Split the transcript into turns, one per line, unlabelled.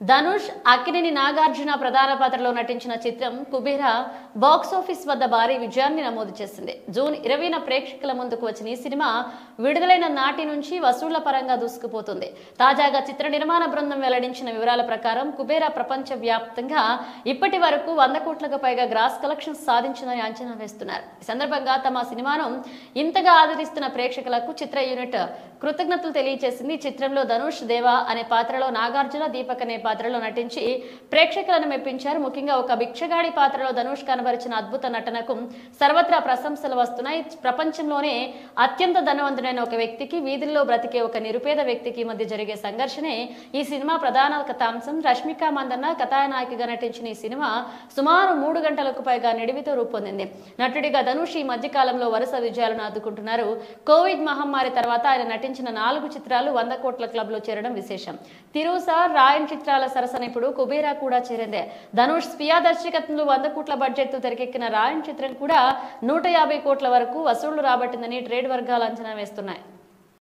ధనుష్, అక్కినేని నాగార్జున ప్రధాన పాత్రలో నటించిన చిత్రం కుబేర బాక్సాఫీస్ వద్ద భారీ విజయాన్ని నమోదు చేసింది. జూన్ 20న ప్రేక్షకుల ముందుకు వచ్చిన ఈ సినిమా విడుదలైన నాటి నుంచి వసూళ్ల పరంగా దూసుకుపోతుంది. తాజాగా చిత్ర నిర్మాణ బృందం వెల్లడించిన వివరాల ప్రకారం కుబేర ప్రపంచ వ్యాప్తంగా ఇప్పటి వరకు 100 కోట్లకు పైగా గ్రాస్ కలెక్షన్స్ సాధించిందని అంచనా వేస్తున్నారు. ఈ సందర్భంగా తమ సినిమాను ఇంతగా ఆదరిస్తున్న ప్రేక్షకులకు చిత్ర యూనిట్ కృతజ్ఞతలు తెలియజేసింది. ఈ చిత్రంలో ధనుష్, దేవా అనే పాత్రలో, నాగార్జున, దీపక్ అనే పాత్రలో నటించి ప్రేక్షకులను మెప్పించారు. ముఖ్యంగా ఒక భిక్షగాడి పాత్రలో ధనుష్ కనబరిచిన అద్భుత నటనకు సర్వత్రా ప్రశంసలు వస్తున్నాయి. ప్రపంచంలోనే అత్యంత ధనవంతుడైన ఒక వ్యక్తికి, వీధుల్లో బ్రతికే ఒక నిరుపేద వ్యక్తికి మధ్య జరిగే సంఘర్షణే ఈ సినిమా ప్రధాన కథాంశం. రష్మిక మందన్న కథానాయికగా నటించిన ఈ సినిమా సుమారు 3 గంటలకు పైగా నిడివితో రూపొందింది. నటుడిగా ధనుష్ ఈ మధ్య కాలంలో వరుస విజయాలను అందుకుంటున్నారు. కోవిడ్ మహమ్మారి తర్వాత ఆయన నటించిన 4 చిత్రాలు 100 కోట్ల క్లబ్ లో చేరడం విశేషం. తిరుసా, రాయన్ చిత్రాల సరసన ఇప్పుడు కుబేరా కూడా చేరిందే. ధనుష్ స్వీయ దర్శకత్వంలో 100 కోట్ల బడ్జెట్ తో తెరకెక్కిన రాయన్ చిత్రం కూడా 150 కోట్ల వరకు వసూళ్లు రాబట్టిందని ట్రేడ్ వర్గాలు అంచనా వేస్తున్నాయి.